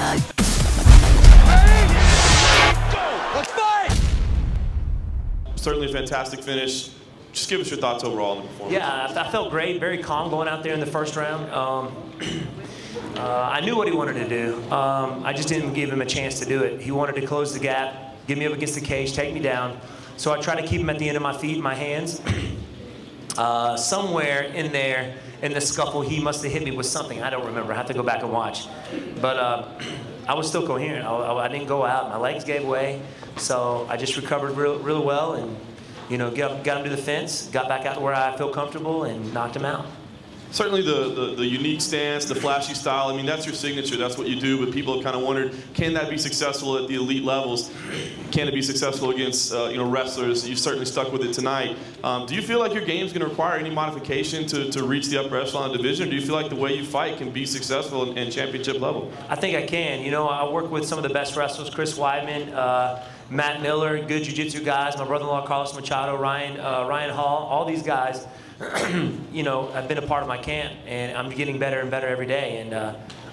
Let's fight! Certainly a fantastic finish. Just give us your thoughts overall on the performance. Yeah, I felt great, very calm going out there in the first round. I knew what he wanted to do. I just didn't give him a chance to do it. He wanted to close the gap, get me up against the cage, take me down. So I tried to keep him at the end of my feet, my hands. Somewhere in there, in the scuffle, he must have hit me with something. I don't remember. I have to go back and watch. But I was still coherent. I didn't go out. My legs gave way. So I just recovered real well and, you know, got him to the fence, got back out to where I feel comfortable, and knocked him out. Certainly the unique stance, the flashy style, I mean, that's your signature, that's what you do, but people have kind of wondered, can that be successful at the elite levels? Can it be successful against you know, wrestlers? You've certainly stuck with it tonight. Do you feel like your game's going to require any modification to reach the upper echelon division? Or do you feel like the way you fight can be successful in championship level? I think I can. You know, I work with some of the best wrestlers, Chris Weidman, Matt Miller, good jiu-jitsu guys, my brother-in-law Carlos Machado, Ryan Hall, all these guys. You know, I've been a part of my camp, and I'm getting better and better every day. And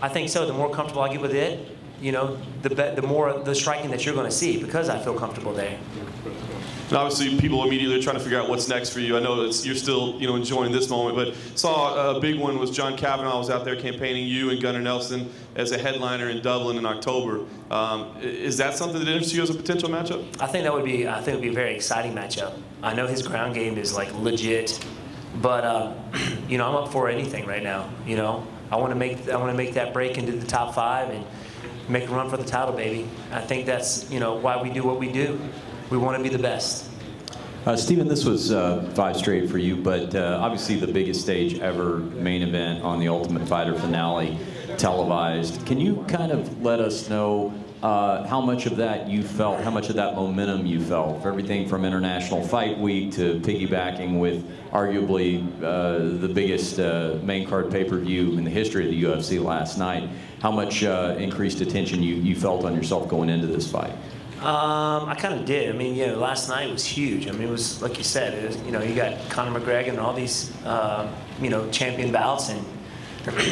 I think so. The more comfortable I get with it, you know, the more the striking that you're going to see, because I feel comfortable there. And obviously, people immediately are trying to figure out what's next for you. I know you're still, you know, enjoying this moment, but saw a big one was John Kavanaugh was out there campaigning you and Gunnar Nelson as a headliner in Dublin in October. Is that something that interests you as a potential matchup? I think it would be a very exciting matchup. I know his ground game is like legit. But you know, I'm up for anything right now. You know, I want to make that break into the top 5 and make a run for the title, baby. I think that's, you know, why we do what we do. We want to be the best. Stephen, this was 5 straight for you, but obviously the biggest stage ever, main event on the Ultimate Fighter finale, televised. Can you kind of let us know how much of that you felt, how much of that momentum you felt, for everything from International Fight Week to piggybacking with arguably the biggest main card pay-per-view in the history of the UFC last night? How much increased attention you felt on yourself going into this fight? I kind of did. I mean, you know, last night was huge. I mean, it was, like you said, it was, you know, you got Conor McGregor and all these, you know, champion bouts, and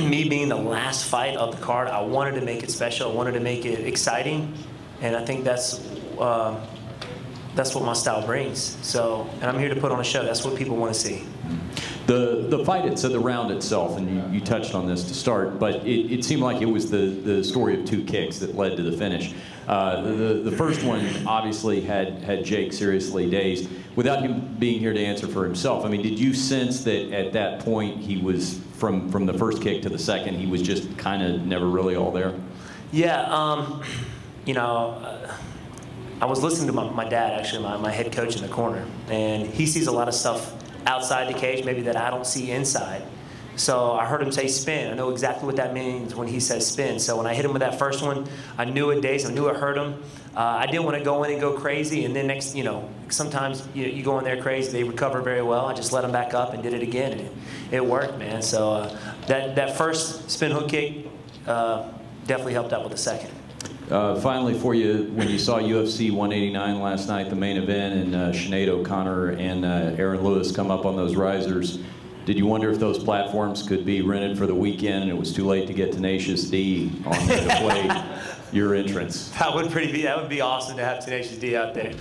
me being the last fight of the card, I wanted to make it special. I wanted to make it exciting, and I think that's what my style brings. So, and I'm here to put on a show. That's what people want to see. The fight, the round itself, and you touched on this to start, but it seemed like it was the story of 2 kicks that led to the finish. The first one obviously had Jake seriously dazed. Without him being here to answer for himself, I mean, did you sense that at that point he was, from the first kick to the second, he was just kind of never really all there? Yeah, you know, I was listening to my dad, actually, my head coach in the corner, and he sees a lot of stuff outside the cage, maybe that I don't see inside. So I heard him say spin. I know exactly what that means when he says spin. So when I hit him with that first one, I knew it dazed. I knew it hurt him. I didn't want to go in and go crazy. And then next, you know, sometimes you go in there crazy. They recover very well. I just let him back up and did it again, and it worked, man. So that first spin hook kick definitely helped out with the second. Finally, for you, when you saw UFC 189 last night, the main event, and Sinead O'Connor and Aaron Lewis come up on those risers, did you wonder if those platforms could be rented for the weekend and it was too late to get Tenacious D on there to play your entrance? That would be awesome to have Tenacious D out there.